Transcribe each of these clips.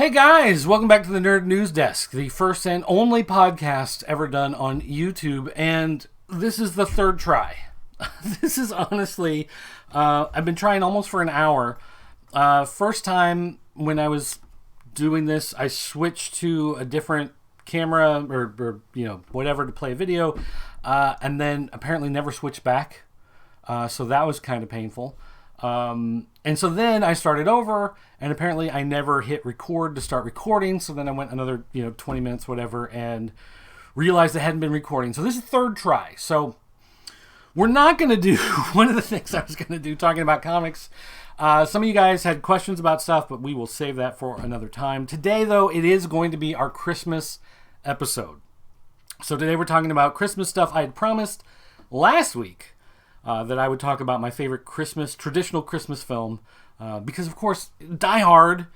Hey guys, welcome back to the Nerd News Desk, the first and only podcast ever done on YouTube, and this is the third try. This is honestly, I've been trying almost for an hour. First time when I was doing this, I switched to a different camera or whatever to play a video, and then apparently never switched back. So that was kind of painful. And so then I started over, and apparently I never hit record to start recording. So then I went another, 20 minutes, whatever, and realized I hadn't been recording. So this is the third try. So we're not going to do one of the things I was going to do, talking about comics. Some of you guys had questions about stuff, but we will save that for another time. Today, though, it is going to be our Christmas episode. So today we're talking about Christmas stuff. I had promised last week that I would talk about my favorite traditional Christmas film, because of course, Die Hard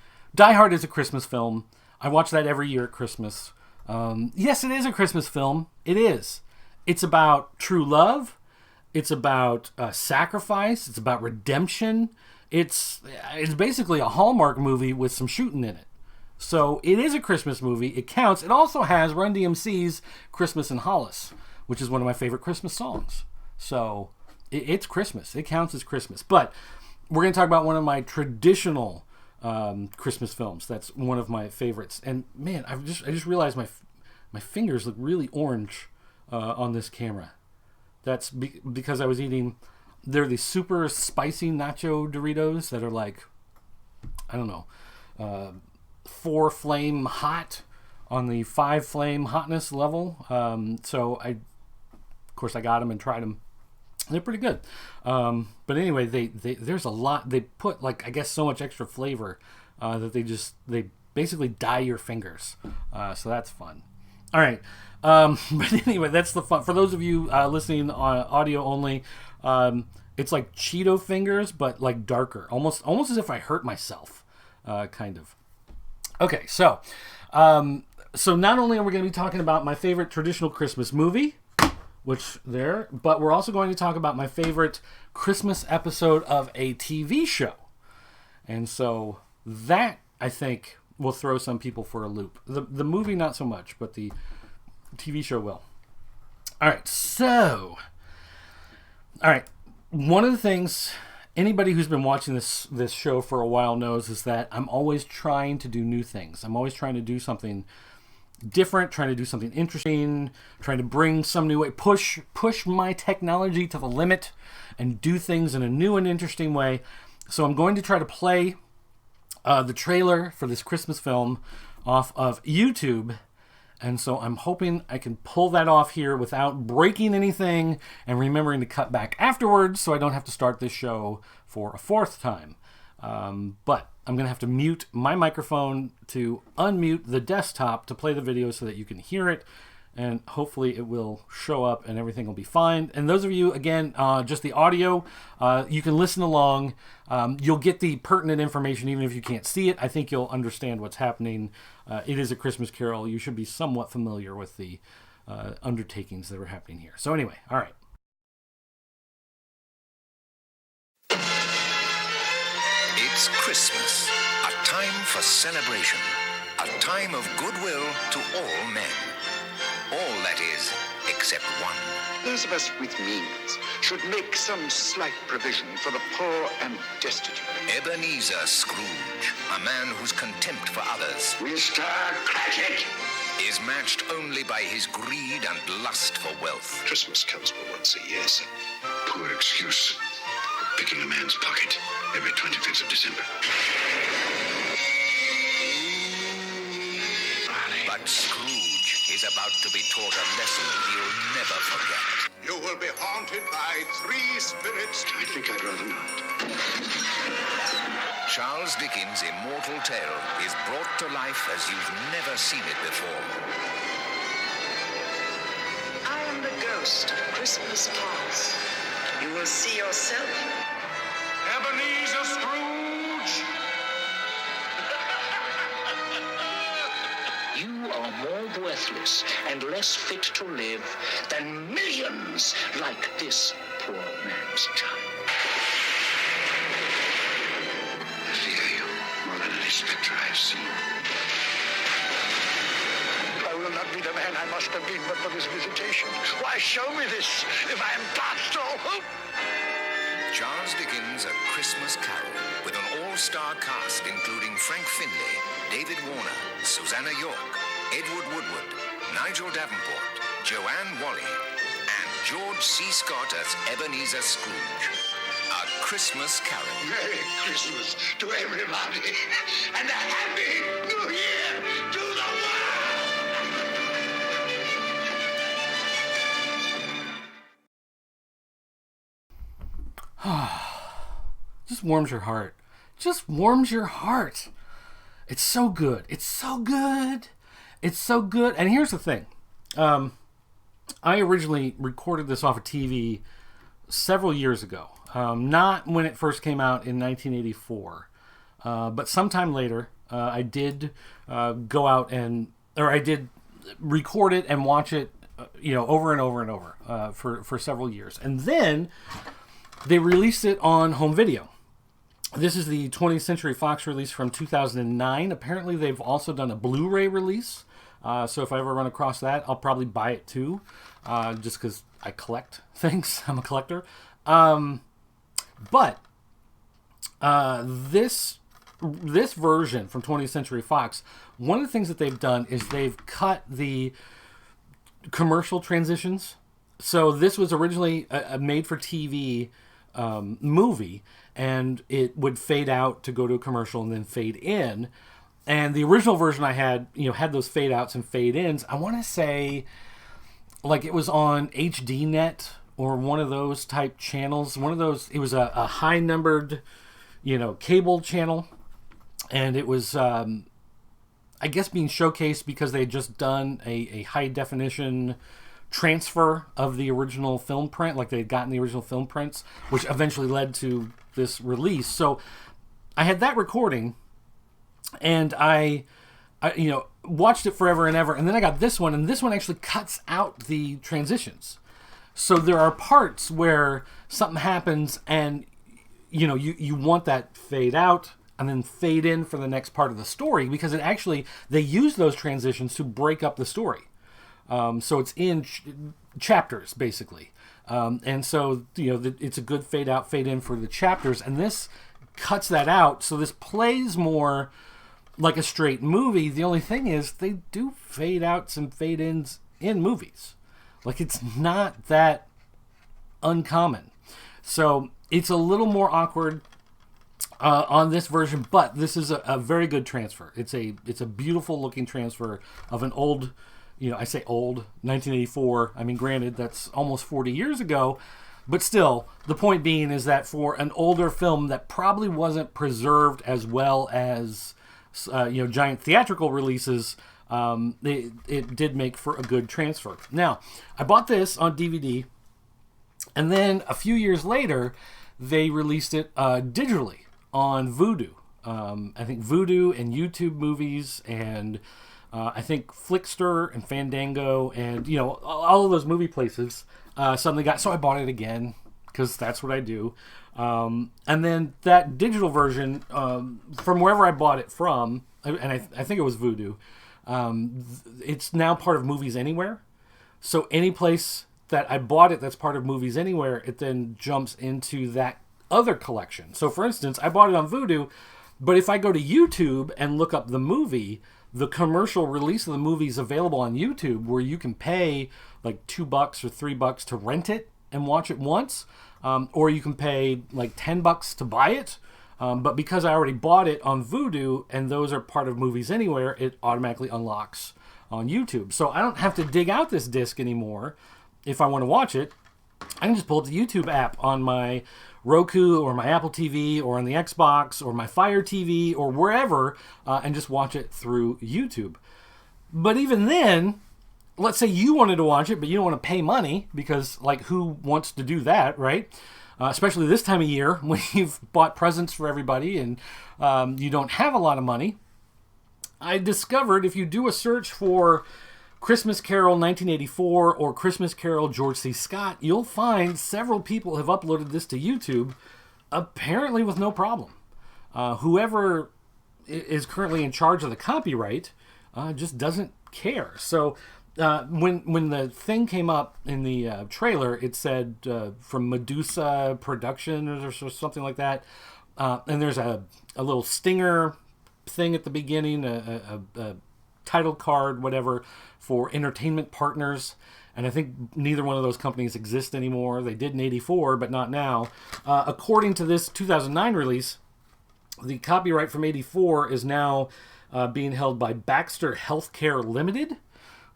is a Christmas film. I watch that every year at Christmas. Yes, it is a Christmas film. It is. It's about true love. It's about sacrifice. It's about redemption. It's basically a Hallmark movie with some shooting in it. So it is a Christmas movie. It counts. It also has Run DMC's Christmas in Hollis, which is one of my favorite Christmas songs. So it's Christmas. It counts as Christmas. But we're going to talk about one of my traditional Christmas films. That's one of my favorites. And man, I just realized my fingers look really orange on this camera. That's because I was eating. They're these super spicy nacho Doritos that are like, I don't know, 4 flame hot on the 5 flame hotness level. So of course I got them and tried them. They're pretty good. But anyway, there's a lot. They put I guess so much extra flavor that they basically dye your fingers. So that's fun. All right. But anyway, that's the fun. For those of you listening on audio only, it's like Cheeto fingers, but like darker, almost as if I hurt myself, kind of. Okay, so not only are we going to be talking about my favorite traditional Christmas movie, but we're also going to talk about my favorite Christmas episode of a TV show. And so that, I think, will throw some people for a loop. The movie, not so much, but the TV show will. All right. One of the things anybody who's been watching this show for a while knows is that I'm always trying to do new things. I'm always trying to do something different, trying to do something interesting, trying to bring some new way, push my technology to the limit and do things in a new and interesting way. So I'm going to try to play the trailer for this Christmas film off of YouTube. And so I'm hoping I can pull that off here without breaking anything and remembering to cut back afterwards so I don't have to start this show for a 4th time. But I'm going to have to mute my microphone to unmute the desktop to play the video so that you can hear it. And hopefully it will show up and everything will be fine. And those of you, again, just the audio, you can listen along. You'll get the pertinent information even if you can't see it. I think you'll understand what's happening. It is a Christmas Carol. You should be somewhat familiar with the undertakings that are happening here. So anyway, all right. It's Christmas, a time for celebration, a time of goodwill to all men. All, that is, except one. Those of us with means should make some slight provision for the poor and destitute. Ebenezer Scrooge, a man whose contempt for others Mr. Cratchit is matched only by his greed and lust for wealth. Christmas comes but once a year, sir. Poor excuse for picking a man's pocket every 25th of December. But Scrooge is about to be taught a lesson he'll never forget. You will be haunted by 3 spirits. I think I'd rather not. Charles Dickens' immortal tale is brought to life as you've never seen it before. I am the ghost of Christmas past. You will see yourself. Ebenezer Scrooge! You are more worthless and less fit to live than millions like this poor man's child. I fear you more than any specter I've seen. man I must have been but for this visitation. Why show me this if I am past all hope? Charles Dickens' A Christmas Carol, with an all-star cast including Frank Finlay, David Warner, Susanna York, Edward Woodward, Nigel Davenport, Joanne Whalley, and George C. Scott as Ebenezer Scrooge. A Christmas Carol. Merry Christmas to everybody, and a Happy New Year to the world! Just warms your heart. Just warms your heart. It's so good. It's so good. It's so good. And here's the thing. I originally recorded this off of TV several years ago. Not when it first came out in 1984. But sometime later, I did go out I did record it and watch it, over and over and over for several years. And then they released it on home video. This is the 20th Century Fox release from 2009. Apparently, they've also done a Blu-ray release. So if I ever run across that, I'll probably buy it too, just because I collect things. I'm a collector. But this version from 20th Century Fox, one of the things that they've done is they've cut the commercial transitions. So this was originally a made-for-TV movie, and it would fade out to go to a commercial and then fade in. And the original version I had, had those fade outs and fade ins. I want to say, like, it was on HD Net or one of those type channels. One of those, it was a high numbered, cable channel. And it was, I guess, being showcased because they had just done a high definition transfer of the original film print. Like, they had gotten the original film prints, which eventually led to this release. So I had that recording. And I watched it forever and ever. And then I got this one, and this one actually cuts out the transitions. So there are parts where something happens and, you want that fade out and then fade in for the next part of the story, because they use those transitions to break up the story. So it's in chapters, basically. And so, it's a good fade out, fade in for the chapters. And this cuts that out. So this plays more like a straight movie. The only thing is they do fade outs and fade ins in movies. Like, it's not that uncommon. So it's a little more awkward on this version, but this is a very good transfer. It's a beautiful looking transfer of an old, I say old, 1984. I mean, granted, that's almost 40 years ago, but still, the point being is that for an older film that probably wasn't preserved as well as giant theatrical releases, it did make for a good transfer. Now, I bought this on DVD, and then a few years later, they released it digitally on Vudu. I think Vudu and YouTube Movies, and I think Flickster and Fandango, and all of those movie places suddenly got. So I bought it again because that's what I do. And then that digital version, from wherever I bought it from, and I think it was Vudu, it's now part of Movies Anywhere. So any place that I bought it that's part of Movies Anywhere, it then jumps into that other collection. So for instance, I bought it on Vudu, but if I go to YouTube and look up the movie, the commercial release of the movie is available on YouTube, where you can pay like $2 or $3 to rent it and watch it once. Or you can pay like $10 to buy it. But because I already bought it on Vudu and those are part of Movies Anywhere, it automatically unlocks on YouTube. So I don't have to dig out this disc anymore if I want to watch it. I can just pull up the YouTube app on my Roku or my Apple TV or on the Xbox or my Fire TV or wherever and just watch it through YouTube. But even then, let's say you wanted to watch it, but you don't want to pay money, because, like, who wants to do that, right? Especially this time of year when you've bought presents for everybody and you don't have a lot of money. I discovered if you do a search for Christmas Carol 1984 or Christmas Carol George C. Scott, you'll find several people have uploaded this to YouTube, apparently with no problem. Whoever is currently in charge of the copyright just doesn't care. So when the thing came up in the trailer, it said from Medusa Productions or something like that. And there's a little stinger thing at the beginning, a title card, whatever, for entertainment partners. And I think neither one of those companies exist anymore. They did in '84, but not now. According to this 2009 release, the copyright from '84 is now being held by Baxter Healthcare Limited.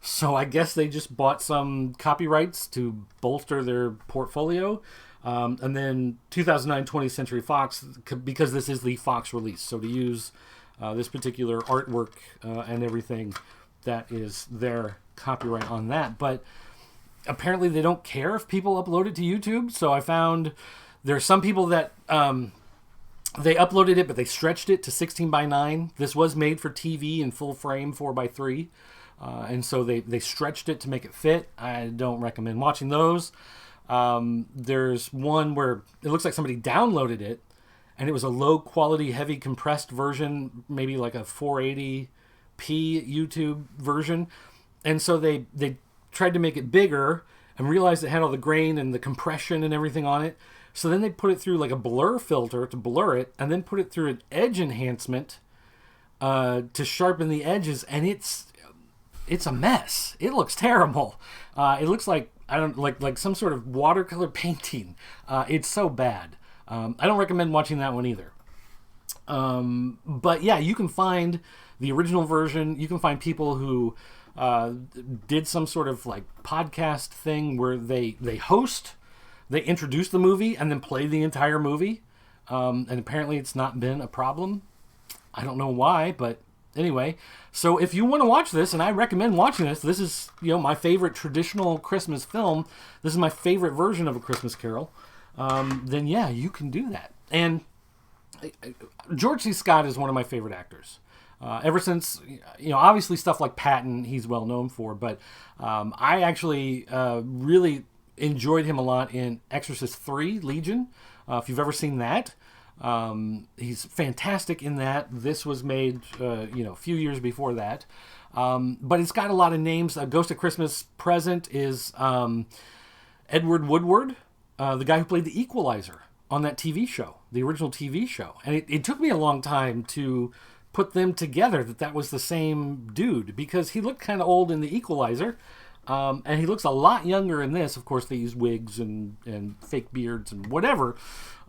So I guess they just bought some copyrights to bolster their portfolio. And then 2009 20th Century Fox, because this is the Fox release. So to use this particular artwork and everything, that is their copyright on that. But apparently they don't care if people upload it to YouTube. So I found there's some people that they uploaded it, but they stretched it to 16:9. This was made for TV in full frame 4:3. And so they stretched it to make it fit. I don't recommend watching those. There's one where it looks like somebody downloaded it, and it was a low quality, heavy compressed version, maybe like a 480p YouTube version. And so they tried to make it bigger and realized it had all the grain and the compression and everything on it. So then they put it through like a blur filter to blur it, and then put it through an edge enhancement to sharpen the edges, and it's a mess. It looks terrible. It looks like like some sort of watercolor painting. It's so bad. I don't recommend watching that one either. But yeah, you can find the original version. You can find people who did some sort of like podcast thing where they host, they introduce the movie, and then play the entire movie. And apparently it's not been a problem. I don't know why, but anyway, so if you want to watch this, and I recommend watching this is, my favorite traditional Christmas film. This is my favorite version of A Christmas Carol. Then yeah, you can do that. And George C. Scott is one of my favorite actors. Ever since, obviously stuff like Patton, he's well known for, but I actually really enjoyed him a lot in Exorcist 3, Legion. If you've ever seen that. He's fantastic in that. This was made, a few years before that. But it's got a lot of names. Ghost of Christmas Present is Edward Woodward, the guy who played the Equalizer on that TV show, the original TV show. And it took me a long time to put them together that was the same dude, because he looked kind of old in the Equalizer. And he looks a lot younger in this. Of course, they use wigs and fake beards and whatever.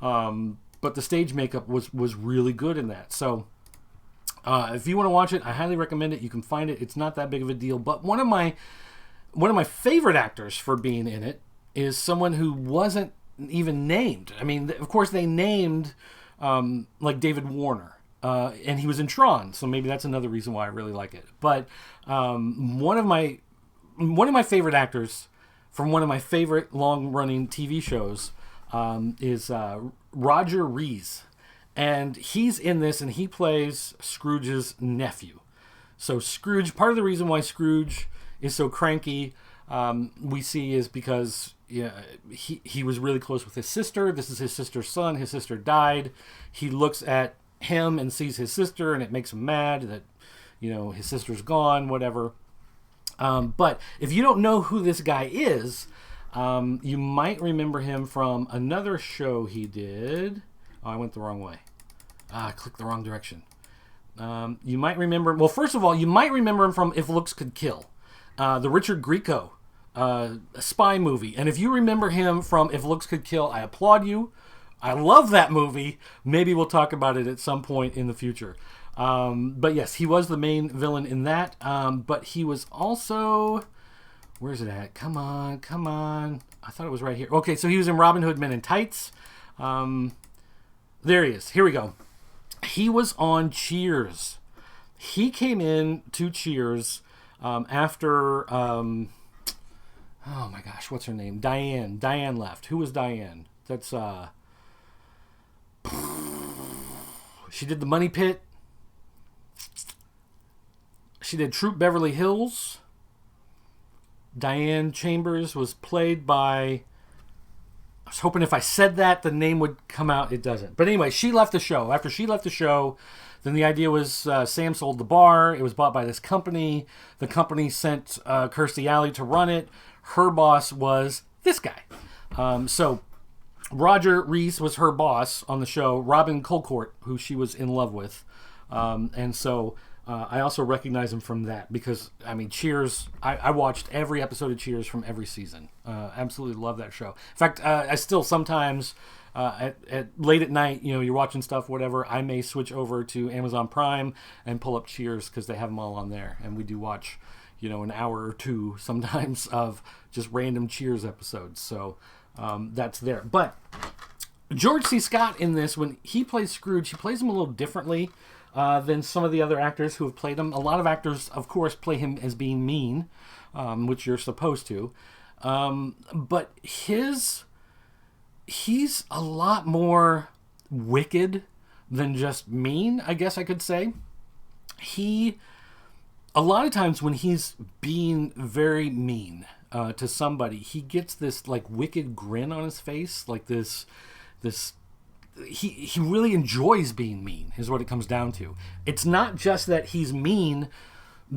But the stage makeup was really good in that. So if you want to watch it, I highly recommend it. You can find it. It's not that big of a deal. But one of my favorite actors for being in it is someone who wasn't even named. I mean, of course, they named like David Warner. And he was in Tron, so maybe that's another reason why I really like it. But one of my favorite actors from one of my favorite long-running TV shows is Roger Rees, and he's in this, and he plays Scrooge's nephew. So Scrooge, part of the reason why Scrooge is so cranky, we see, is because he was really close with his sister. This is his sister's son. His sister died. He looks at him and sees his sister, and it makes him mad that his sister's gone, whatever. But if you don't know who this guy is, you might remember him from another show he did. Oh, I went the wrong way. I clicked the wrong direction. You might remember... Well, first of all, you might remember him from If Looks Could Kill. The Richard Grieco spy movie. And if you remember him from If Looks Could Kill, I applaud you. I love that movie. Maybe we'll talk about it at some point in the future. But yes, he was the main villain in that. But he was also... Where's it at? Come on. I thought it was right here. Okay, so he was in Robin Hood Men in Tights. There he is. Here we go. He was on Cheers. He came in to Cheers after... oh my gosh, what's her name? Diane. Diane left. Who was Diane? That's... She did The Money Pit. She did Troop Beverly Hills. Diane Chambers was played by... I was hoping if I said that, the name would come out. It doesn't. But anyway, she left the show. After she left the show, Then the idea was Sam sold the bar. It was bought by this company. The company sent Kirstie Alley to run it. Her boss was this guy. So Roger Reese was her boss on the show. Robin Colcourt, who she was in love with. And so I also recognize him from that because, I mean, Cheers, I watched every episode of Cheers from every season. Absolutely love that show. In fact, I still sometimes, at late at night, you know, you're watching stuff, whatever, I may switch over to Amazon Prime and pull up Cheers because they have them all on there. And we do watch, you know, an hour or two sometimes of just random Cheers episodes. So that's there. But George C. Scott in this, when he plays Scrooge, he plays him a little differently than some of the other actors who have played him. A lot of actors, of course, play him as being mean, which you're supposed to. But he's a lot more wicked than just mean, I guess I could say. A lot of times when he's being very mean to somebody, he gets this like wicked grin on his face, like this he really enjoys being mean, is what it comes down to. It's not just that he's mean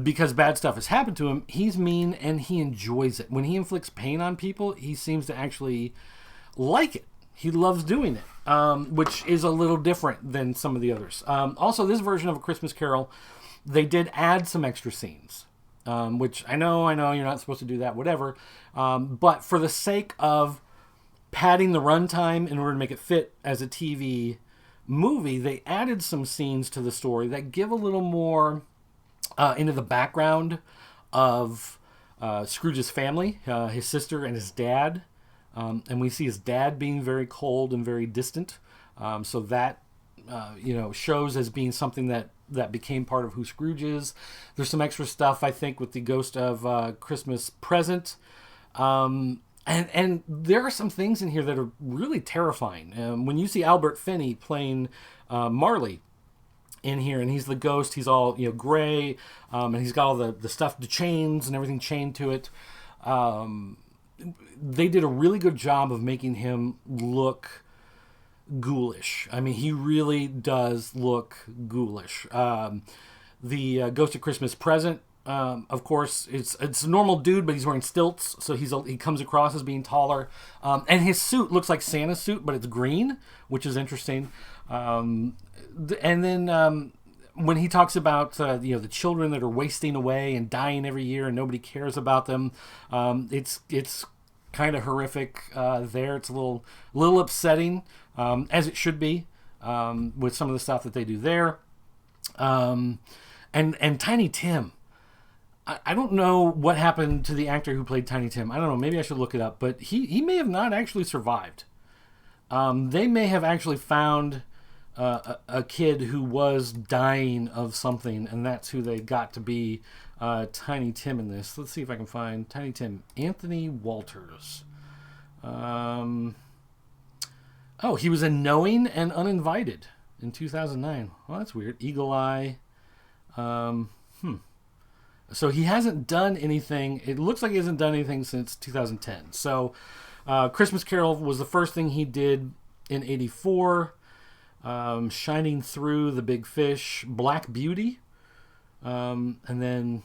because bad stuff has happened to him. He's mean and he enjoys it. When he inflicts pain on people, he seems to actually like it. He loves doing it, which is a little different than some of the others. Also, this version of A Christmas Carol, they did add some extra scenes, which I know you're not supposed to do that, whatever. But for the sake of padding the runtime in order to make it fit as a TV movie, they added some scenes to the story that give a little more into the background of Scrooge's family, his sister and his dad. And we see his dad being very cold and very distant. So that, shows as being something that became part of who Scrooge is. There's some extra stuff, I think, with the Ghost of Christmas Present. And there are some things in here that are really terrifying. When you see Albert Finney playing Marley in here, and he's the ghost, he's all gray, and he's got all the stuff, the chains and everything chained to it. They did a really good job of making him look ghoulish. I mean, he really does look ghoulish. The Ghost of Christmas Present, of course, it's a normal dude, but he's wearing stilts, so he comes across as being taller. And his suit looks like Santa's suit, but it's green, which is interesting. And then when he talks about the children that are wasting away and dying every year and nobody cares about them, it's kind of horrific there. It's a little upsetting, as it should be, with some of the stuff that they do there. And Tiny Tim. I don't know what happened to the actor who played Tiny Tim. I don't know. Maybe I should look it up. But he may have not actually survived. They may have actually found a kid who was dying of something, and that's who they got to be Tiny Tim in this. Let's see if I can find Tiny Tim. Anthony Walters. He was in Knowing and Uninvited in 2009. Well, that's weird. Eagle Eye. So he hasn't done anything. It looks like he hasn't done anything since 2010. So Christmas Carol was the first thing he did in 84. Shining Through, The Big Fish, Black Beauty. And then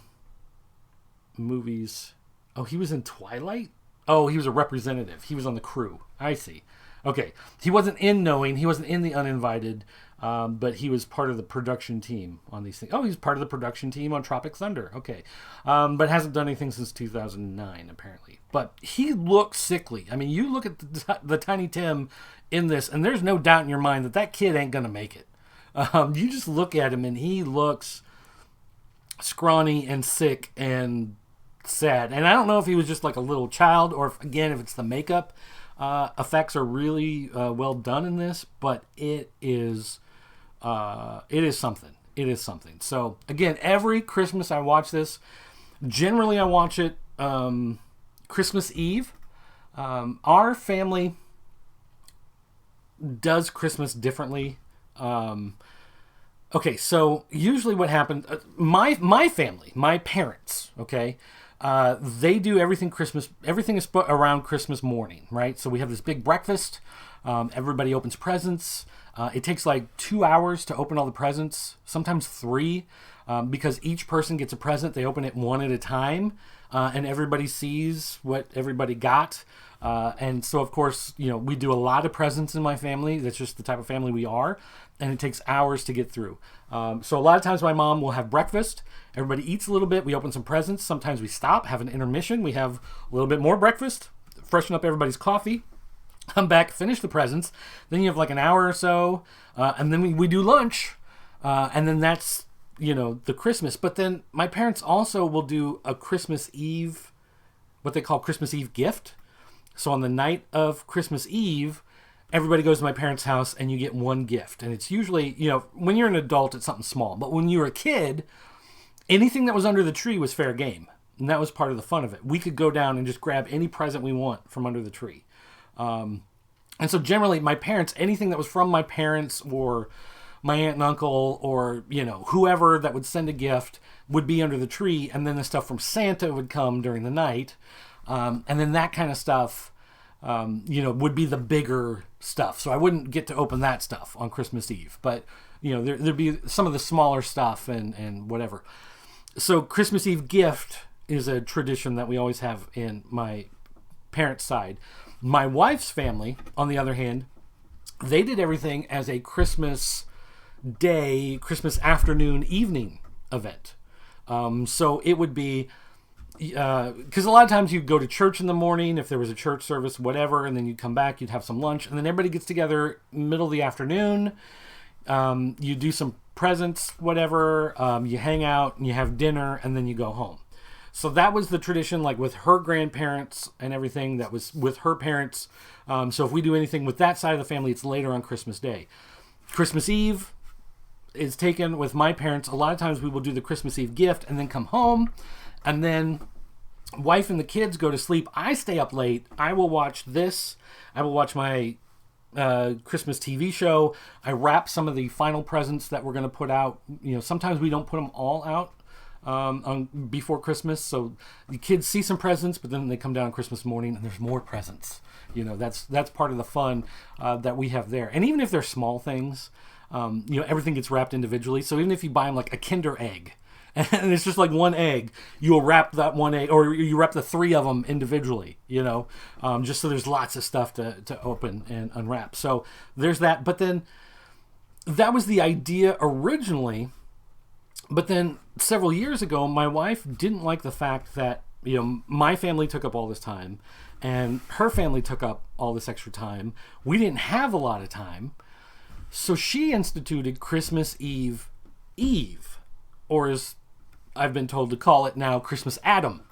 movies. Oh, he was in Twilight? Oh, he was a representative. He was on the crew. I see. Okay. He wasn't in Knowing. He wasn't in The Uninvited. But he was part of the production team on these things. Oh, he's part of the production team on Tropic Thunder. Okay. But hasn't done anything since 2009, apparently. But he looks sickly. I mean, you look at the Tiny Tim in this, and there's no doubt in your mind that kid ain't going to make it. You just look at him, and he looks scrawny and sick and sad. And I don't know if he was just like a little child, or if it's the makeup. Effects are really well done in this, but it is something. It is something. So again, every Christmas I watch this. Generally, I watch it Christmas Eve. Our family does Christmas differently. Okay, so usually what happens, my family, my parents, okay, they do everything Christmas. Everything is around Christmas morning, right? So we have this big breakfast. Everybody opens presents. It takes like 2 hours to open all the presents, sometimes 3, because each person gets a present. They open it one at a time, and everybody sees what everybody got. And so, of course, we do a lot of presents in my family. That's just the type of family we are. And it takes hours to get through. So a lot of times my mom will have breakfast. Everybody eats a little bit. We open some presents. Sometimes we stop, have an intermission. We have a little bit more breakfast, freshen up everybody's coffee, come back, finish the presents. Then you have like an hour or so. And then we do lunch. And then that's, the Christmas. But then my parents also will do a Christmas Eve, what they call Christmas Eve gift. So on the night of Christmas Eve, everybody goes to my parents' house and you get one gift. And it's usually, when you're an adult, it's something small. But when you were a kid, anything that was under the tree was fair game. And that was part of the fun of it. We could go down and just grab any present we want from under the tree. And so generally, my parents, anything that was from my parents or my aunt and uncle or, whoever that would send a gift would be under the tree. And then the stuff from Santa would come during the night. And then that kind of stuff, would be the bigger stuff. So I wouldn't get to open that stuff on Christmas Eve. But, there'd be some of the smaller stuff and whatever. So Christmas Eve gift is a tradition that we always have in my parents' side. My wife's family, on the other hand, they did everything as a Christmas day, Christmas afternoon, evening event. So it would be... because a lot of times you'd go to church in the morning if there was a church service, whatever, and then you'd come back, you'd have some lunch, and then everybody gets together middle of the afternoon. You do some presents, whatever, you hang out and you have dinner, and then you go home. So that was the tradition, like with her grandparents and everything, that was with her parents. So if we do anything with that side of the family, it's later on Christmas Day. Christmas Eve is taken with my parents. A lot of times we will do the Christmas Eve gift and then come home. And then wife and the kids go to sleep. I stay up late. I will watch this. I will watch my Christmas TV show. I wrap some of the final presents that we're going to put out. Sometimes we don't put them all out before Christmas. So the kids see some presents, but then they come down on Christmas morning and there's more presents. That's part of the fun that we have there. And even if they're small things, everything gets wrapped individually. So even if you buy them like a Kinder egg, and it's just like one egg, you'll wrap that one egg, or you wrap the 3 of them individually, just so there's lots of stuff to open and unwrap. So there's that. But then that was the idea originally. But then several years ago, my wife didn't like the fact that, my family took up all this time and her family took up all this extra time. We didn't have a lot of time. So she instituted Christmas Eve, or as I've been told to call it now, Christmas Adam.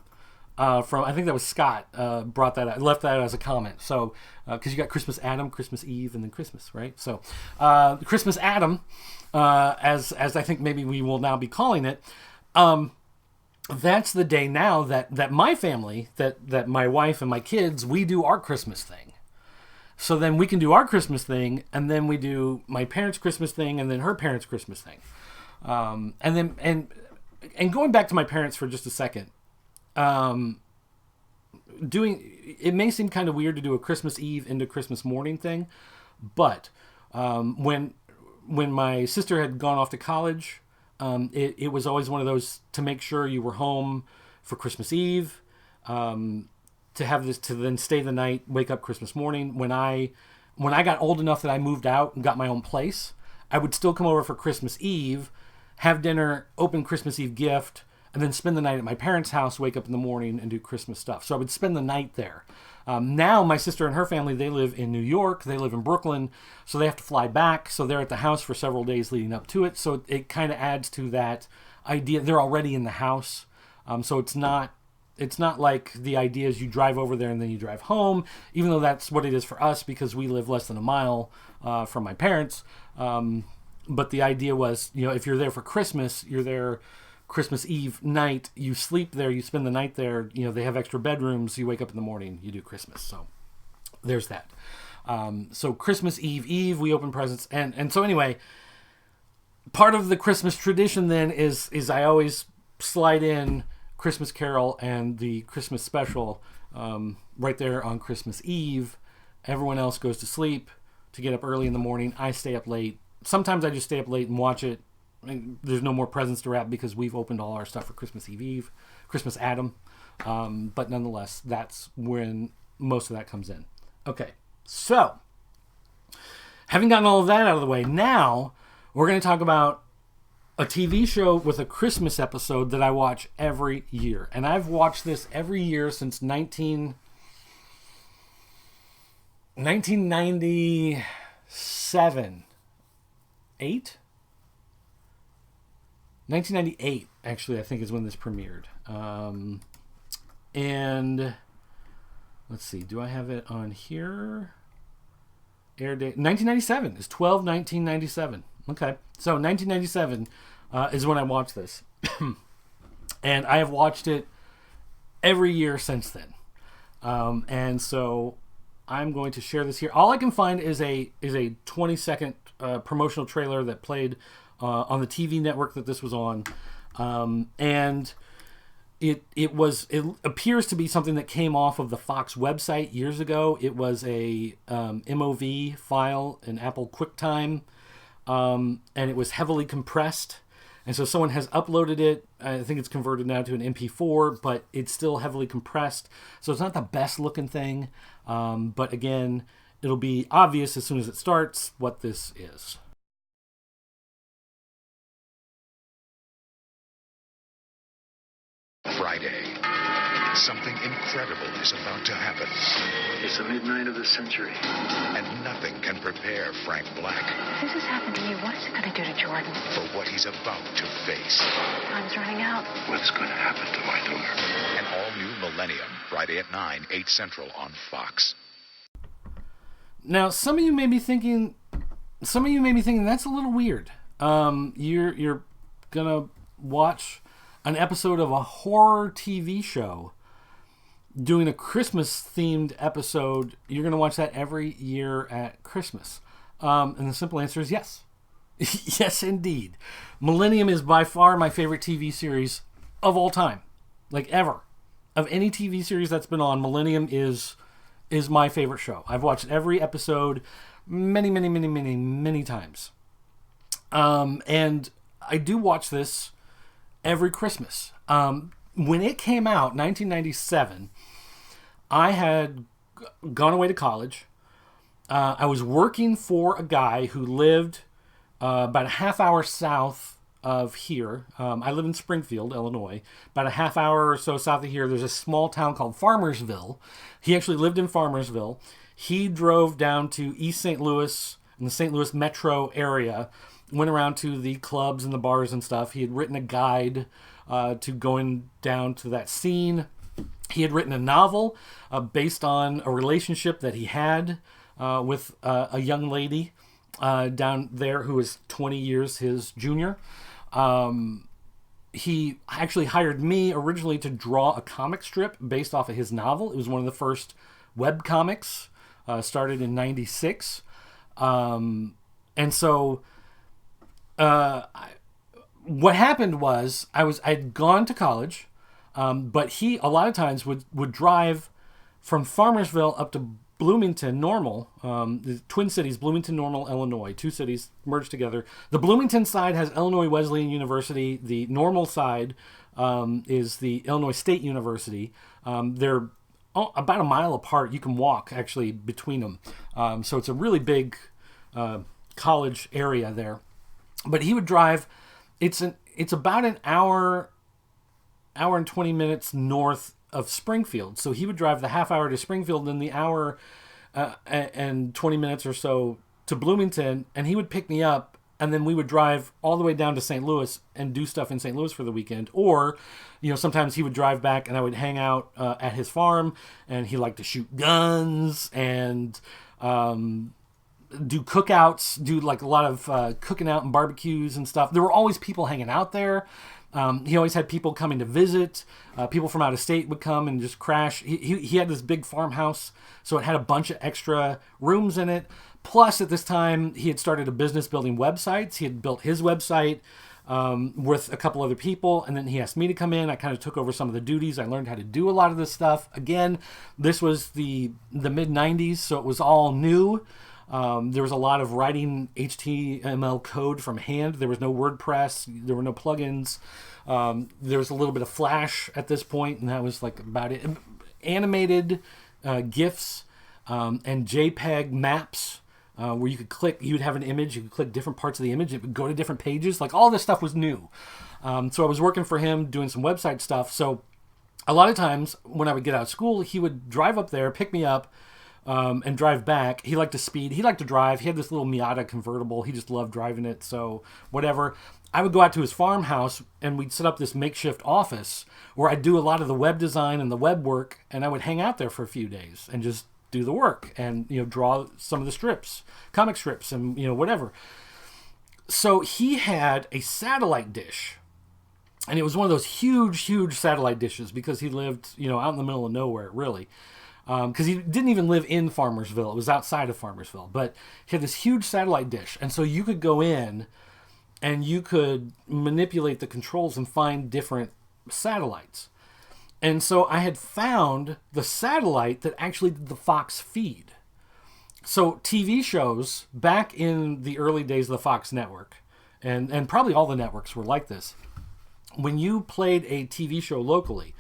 From, I think that was Scott, brought that out, left that out as a comment. So, because you got Christmas Adam, Christmas Eve, and then Christmas, right? So, Christmas Adam, as I think maybe we will now be calling it, that's the day now that my family, that my wife and my kids, we do our Christmas thing. So then we can do our Christmas thing, and then we do my parents' Christmas thing, and then her parents' Christmas thing. And going back to my parents for just a second, it may seem kind of weird to do a Christmas Eve into Christmas morning thing, but when my sister had gone off to college, it was always one of those to make sure you were home for Christmas Eve, to have this, to then stay the night, wake up Christmas morning. When I got old enough that I moved out and got my own place, I would still come over for Christmas Eve, have dinner, open Christmas Eve gift, and then spend the night at my parents' house, wake up in the morning, and do Christmas stuff. So I would spend the night there. Now my sister and her family, they live in New York, they live in Brooklyn, so they have to fly back. So they're at the house for several days leading up to it. So it kind of adds to that idea. They're already in the house. So it's not like the idea is you drive over there and then you drive home, even though that's what it is for us because we live less than a mile from my parents. But the idea was, if you're there for Christmas, you're there Christmas Eve night, you sleep there, you spend the night there, they have extra bedrooms, you wake up in the morning, you do Christmas. So there's that. So Christmas Eve, we open presents. And so anyway, part of the Christmas tradition then is I always slide in Christmas Carol and the Christmas special right there on Christmas Eve. Everyone else goes to sleep. to get up early in the morning. I stay up late. Sometimes I just stay up late and watch it. There's no more presents to wrap because we've opened all our stuff for Christmas Eve, Christmas Adam. But nonetheless, that's when most of that comes in. Okay, so having gotten all of that out of the way, now we're going to talk about a TV show with a Christmas episode that I watch every year. And I've watched this every year since 1997. 1998, actually, I think is when this premiered. And let's see, do I have it on here? Air date 1997 is 12/1997. Okay, so 1997 is when I watched this, and I have watched it every year since then. And so I'm going to share this here. All I can find is a 20-second promotional trailer that played on the TV network that this was on, and it appears to be something that came off of the Fox website years ago. It was a MOV file in Apple QuickTime, and it was heavily compressed. And so someone has uploaded it. I think it's converted now to an MP4, but it's still heavily compressed. So it's not the best looking thing. But again, it'll be obvious as soon as it starts what this is. Friday. Something incredible is about to happen. It's the midnight of the century. And nothing can prepare Frank Black If this has happened to you, what is it going to do to Jordan? for what he's about to face. Time's running out. What's going to happen to my daughter? An all-new Millennium, Friday at 9, 8 Central on Fox. Now, some of you may be thinking that's a little weird. You're gonna watch an episode of a horror TV show doing a Christmas-themed episode. You're going to watch that every year at Christmas. And the simple answer is yes. Yes, indeed. Millennium is by far my favorite TV series of all time. Like, ever. Of any TV series that's been on, Millennium is my favorite show. I've watched every episode many times. And I do watch this every Christmas. When it came out, 1997, I had gone away to college. I was working for a guy who lived about a half hour south of here. I live in Springfield, Illinois. About a half hour or so south of here, there's a small town called Farmersville. He actually lived in Farmersville. He drove down to East St. Louis, in the St. Louis metro area, went around to the clubs and the bars and stuff. He had written a guide to going down to that scene. He had written a novel based on a relationship that he had with a young lady down there who was 20 years his junior. He actually hired me originally to draw a comic strip based off of his novel. It was one of the first web comics, started in 96. And so what happened was I'd gone to college, but he a lot of times would drive from Farmersville up to Bloomington, Normal, the Twin Cities, Bloomington, Normal, Illinois, two cities merged together. The Bloomington side has Illinois Wesleyan University. The Normal side is the Illinois State University. They're about a mile apart. You can walk actually between them. So it's a really big college area there. But he would drive. It's about an hour and 20 minutes north of Springfield. So he would drive the half hour to Springfield and then the hour and 20 minutes or so to Bloomington, and he would pick me up, and then we would drive all the way down to St. Louis and do stuff in St. Louis for the weekend. Or, sometimes he would drive back and I would hang out at his farm, and he liked to shoot guns and do cookouts, do like a lot of cooking out and barbecues and stuff. There were always people hanging out there. He always had people coming to visit. People from out of state would come and just crash. He had this big farmhouse, so it had a bunch of extra rooms in it. Plus, at this time, he had started a business building websites. He had built his website with a couple other people, and then he asked me to come in. I kind of took over some of the duties. I learned how to do a lot of this stuff. Again, this was the mid-'90s, so it was all new. There was a lot of writing HTML code from hand. There was no WordPress. There were no plugins. There was a little bit of Flash at this point, and that was like about it. Animated GIFs and JPEG maps where you could click. You would have an image. You could click different parts of the image. It would go to different pages. Like all this stuff was new. So I was working for him doing some website stuff. So a lot of times when I would get out of school, he would drive up there, pick me up, and drive back. He liked to speed. He liked to drive. He had this little Miata convertible. He just loved driving it. So whatever. I would go out to his farmhouse and we'd set up this makeshift office where I'd do a lot of the web design and the web work, and I would hang out there for a few days and just do the work and, draw some of the strips, comic strips and, whatever. So he had a satellite dish, and it was one of those huge, huge satellite dishes because he lived, out in the middle of nowhere, really. Because he didn't even live in Farmersville. It was outside of Farmersville. But he had this huge satellite dish. And so you could go in and you could manipulate the controls and find different satellites. And so I had found the satellite that actually did the Fox feed. So TV shows back in the early days of the Fox network, and probably all the networks were like this, when you played a TV show locally,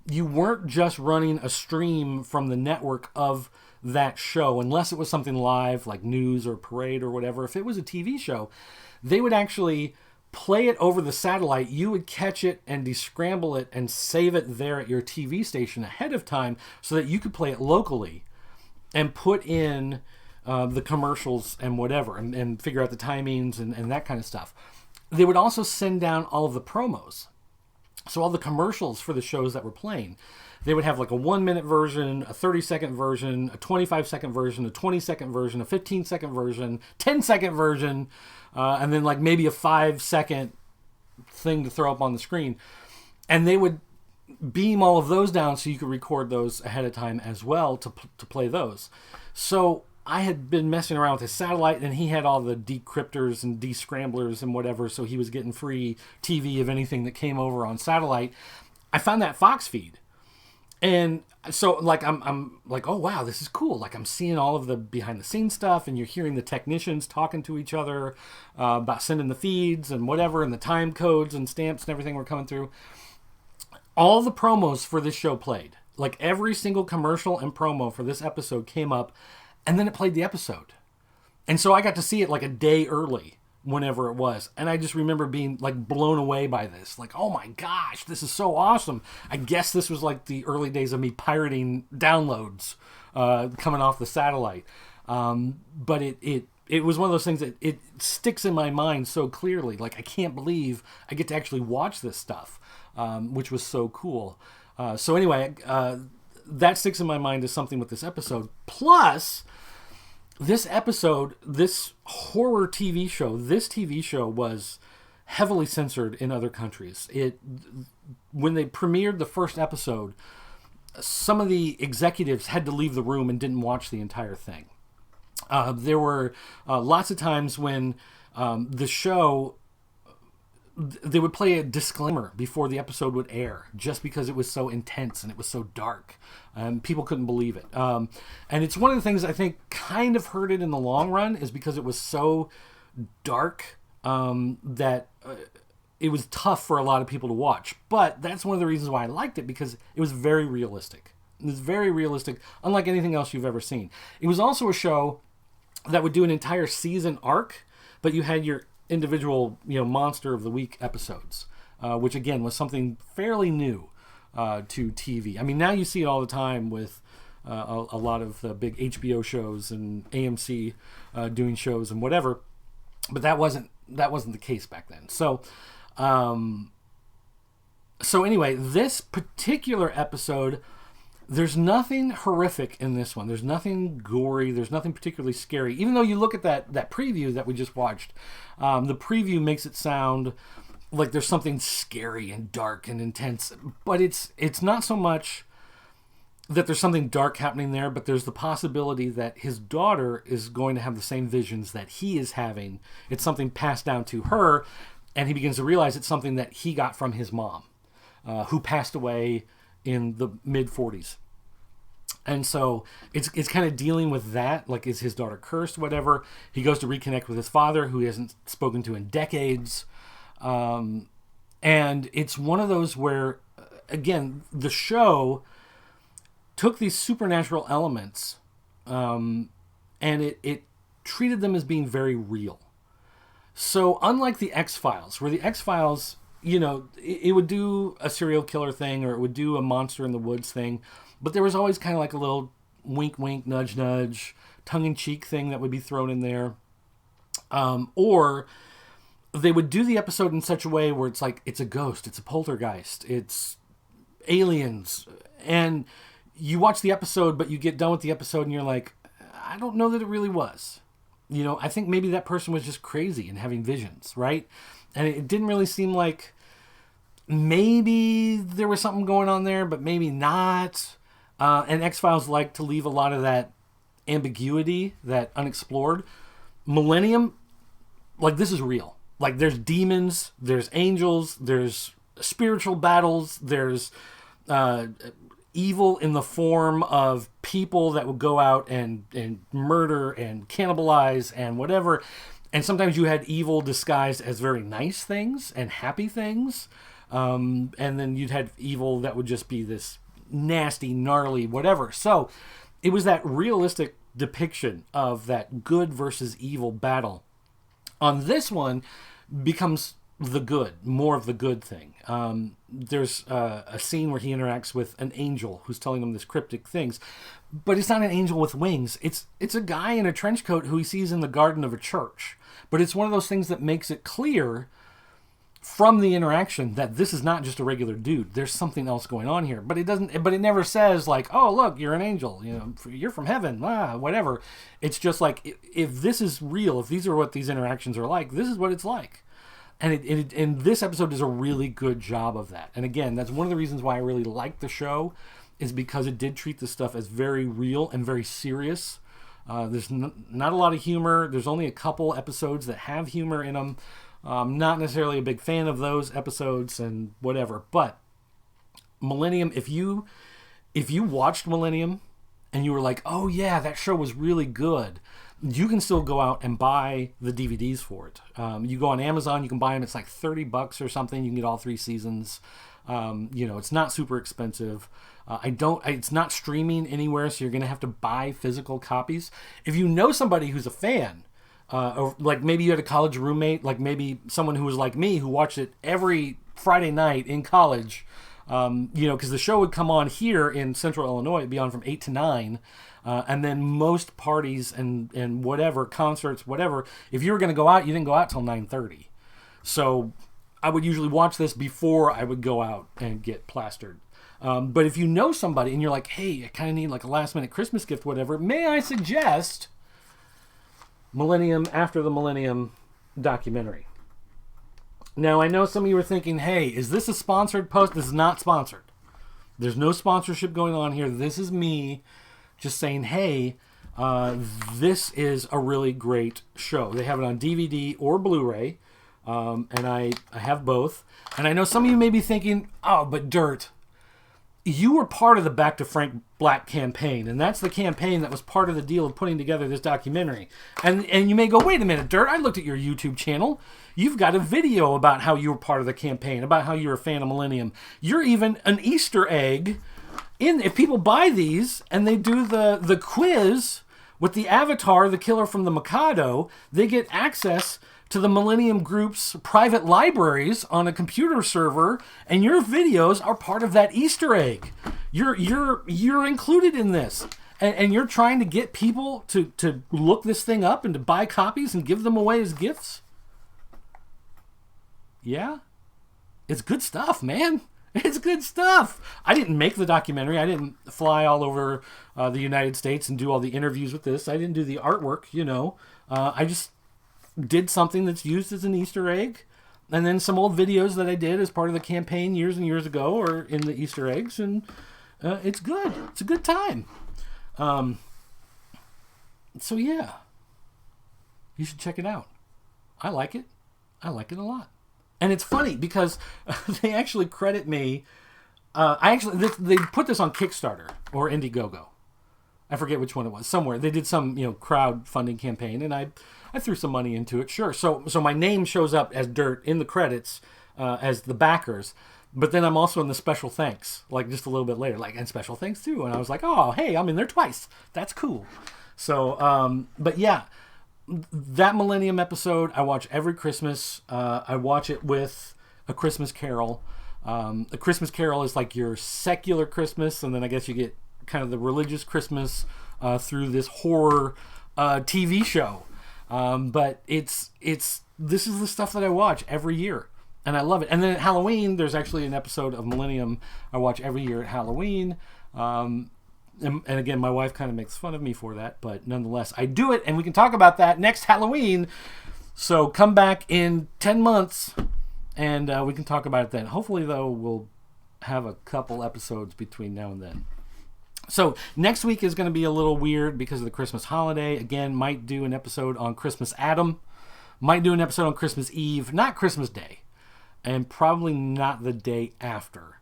you weren't just running a stream from the network of that show, unless it was something live like news or parade or whatever. If it was a TV show, they would actually play it over the satellite. You would catch it and descramble it and save it there at your TV station ahead of time so that you could play it locally and put in the commercials and whatever and figure out the timings and that kind of stuff. They would also send down all of the promos. So all the commercials for the shows that were playing, they would have like a 1-minute version, a 30-second version, a 25-second version, a 20-second version, a 15-second version, 10-second version, and then like maybe a 5-second thing to throw up on the screen. And they would beam all of those down so you could record those ahead of time as well to play those. So I had been messing around with his satellite, and he had all the decryptors and descramblers and whatever, so he was getting free TV of anything that came over on satellite. I found that Fox feed. And so like I'm like, oh wow, this is cool. Like I'm seeing all of the behind the scenes stuff, and you're hearing the technicians talking to each other about sending the feeds and whatever, and the time codes and stamps and everything were coming through. All the promos for this show played. Like every single commercial and promo for this episode came up, and then it played the episode. And so I got to see it like a day early, whenever it was. And I just remember being like blown away by this. Like, oh my gosh, this is so awesome. I guess this was like the early days of me pirating downloads coming off the satellite. But it was one of those things that it sticks in my mind so clearly. Like, I can't believe I get to actually watch this stuff, which was so cool. So anyway, that sticks in my mind as something with this episode. Plus, this episode, this horror TV show, this TV show was heavily censored in other countries. When they premiered the first episode, some of the executives had to leave the room and didn't watch the entire thing. There were lots of times when the show, they would play a disclaimer before the episode would air, just because it was so intense and it was so dark. People couldn't believe it. And it's one of the things I think kind of hurt it in the long run, is because it was so dark that it was tough for a lot of people to watch. But that's one of the reasons why I liked it, because it was very realistic. It was very realistic, unlike anything else you've ever seen. It was also a show that would do an entire season arc, but you had your individual, Monster of the Week episodes, which again was something fairly new to TV. I mean, now you see it all the time with a lot of the big HBO shows and AMC doing shows and whatever, but that wasn't the case back then. So anyway, this particular episode, there's nothing horrific in this one. There's nothing gory. There's nothing particularly scary. Even though you look at that preview that we just watched, the preview makes it sound like there's something scary and dark and intense. But it's not so much that there's something dark happening there, but there's the possibility that his daughter is going to have the same visions that he is having. It's something passed down to her, and he begins to realize it's something that he got from his mom, who passed away in the mid-40s. And so it's kind of dealing with that. Like, is his daughter cursed? Whatever. He goes to reconnect with his father, who he hasn't spoken to in decades. And it's one of those where, again, the show took these supernatural elements, and it treated them as being very real. So unlike the X-Files, where the X-Files, it would do a serial killer thing, or it would do a monster in the woods thing, but there was always kind of like a little wink, wink, nudge, nudge, tongue-in-cheek thing that would be thrown in there. Or they would do the episode in such a way where it's like, it's a ghost, it's a poltergeist, it's aliens. And you watch the episode, but you get done with the episode and you're like, I don't know that it really was. I think maybe that person was just crazy and having visions, right? And it didn't really seem like maybe there was something going on there, but maybe not. And X-Files like to leave a lot of that ambiguity, that unexplored. Millennium, like, this is real. Like, there's demons, there's angels, there's spiritual battles, there's evil in the form of people that would go out and murder and cannibalize and whatever. And sometimes you had evil disguised as very nice things and happy things. And then you'd have evil that would just be this nasty, gnarly, whatever. So it was that realistic depiction of that good versus evil battle. On this one becomes the good, more of the good thing. There's a scene where he interacts with an angel who's telling him this cryptic things, but it's not an angel with wings. It's a guy in a trench coat who he sees in the garden of a church. But it's one of those things that makes it clear from the interaction that this is not just a regular dude. There's something else going on here. But it never says like, oh, look, you're an angel, you're from heaven, whatever. It's just like, if this is real, if these are what these interactions are like, this is what it's like. And this episode does a really good job of that. And again, that's one of the reasons why I really like the show, is because it did treat this stuff as very real and very serious. There's not a lot of humor. There's only a couple episodes that have humor in them. Not necessarily a big fan of those episodes and whatever. But Millennium, if you watched Millennium and you were like, oh yeah, that show was really good, you can still go out and buy the DVDs for it. You go on Amazon, you can buy them. It's like $30 or something. You can get all 3 seasons. It's not super expensive. It's not streaming anywhere, so you're going to have to buy physical copies. If you know somebody who's a fan, or like maybe you had a college roommate, like maybe someone who was like me, who watched it every Friday night in college, because the show would come on here in Central Illinois, it'd be on from 8 to 9. And then most parties and whatever, concerts, whatever, if you were going to go out, you didn't go out till 9:30. So I would usually watch this before I would go out and get plastered. But if you know somebody and you're like, hey, I kind of need like a last minute Christmas gift, whatever, may I suggest Millennium After the Millennium documentary. Now, I know some of you are thinking, hey, is this a sponsored post? This is not sponsored. There's no sponsorship going on here. This is me just saying, hey, this is a really great show. They have it on DVD or Blu-ray, and I have both. And I know some of you may be thinking, oh, but Dirt, you were part of the Back to Frank Black campaign, and that's the campaign that was part of the deal of putting together this documentary. And you may go, wait a minute, Dirt, I looked at your YouTube channel. You've got a video about how you were part of the campaign, about how you're a fan of Millennium. You're even an Easter egg. If people buy these and they do the quiz with the avatar, the killer from the Mikado, they get access to the Millennium Group's private libraries on a computer server, and your videos are part of that Easter egg. You're included in this, and you're trying to get people to look this thing up and to buy copies and give them away as gifts. Yeah, it's good stuff, man. It's good stuff. I didn't make the documentary. I didn't fly all over the United States and do all the interviews with this. I didn't do the artwork, I just did something that's used as an Easter egg. And then some old videos that I did as part of the campaign years and years ago are in the Easter eggs. And it's good. It's a good time. So, yeah. You should check it out. I like it. I like it a lot. And it's funny because they actually credit me. They put this on Kickstarter or Indiegogo. I forget which one it was. Somewhere they did some crowdfunding campaign, and I threw some money into it. Sure. So my name shows up as Dirt in the credits as the backers. But then I'm also in the special thanks, like just a little bit later, like, and special thanks too. And I was like, oh, hey, I'm in there twice. That's cool. So, but yeah, that Millennium episode, I watch every Christmas. I watch it with A Christmas Carol. A Christmas Carol is like your secular Christmas. And then I guess you get kind of the religious Christmas through this horror TV show. But this is the stuff that I watch every year. And I love it. And then at Halloween, there's actually an episode of Millennium I watch every year at Halloween. And again, my wife kind of makes fun of me for that. But nonetheless, I do it. And we can talk about that next Halloween. So come back in 10 months and we can talk about it then. Hopefully, though, we'll have a couple episodes between now and then. So next week is going to be a little weird because of the Christmas holiday. Again, might do an episode on Christmas Adam. Might do an episode on Christmas Eve. Not Christmas Day. And probably not the day after,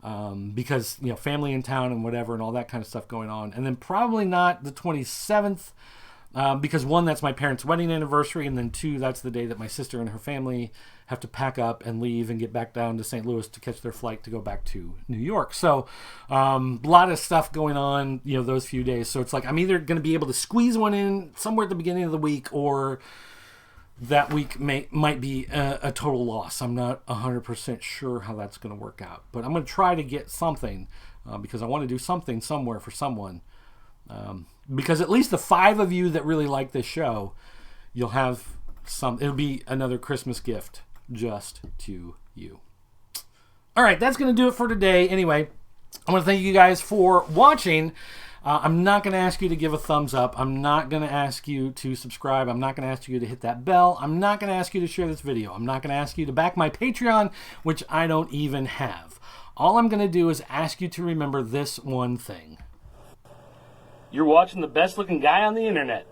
because family in town and whatever and all that kind of stuff going on. And then probably not the 27th, because one, that's my parents' wedding anniversary, and then two, that's the day that my sister and her family have to pack up and leave and get back down to St. Louis to catch their flight to go back to New York. So a lot of stuff going on, those few days. So it's like I'm either going to be able to squeeze one in somewhere at the beginning of the week, or that week might be a total loss. I'm not 100% sure how that's going to work out. But I'm going to try to get something because I want to do something somewhere for someone. Because at least the 5 of you that really like this show, you'll have some. It'll be another Christmas gift just to you. All right, that's going to do it for today. Anyway, I want to thank you guys for watching. I'm not going to ask you to give a thumbs up. I'm not going to ask you to subscribe. I'm not going to ask you to hit that bell. I'm not going to ask you to share this video. I'm not going to ask you to back my Patreon, which I don't even have. All I'm going to do is ask you to remember this one thing. You're watching the best looking guy on the internet.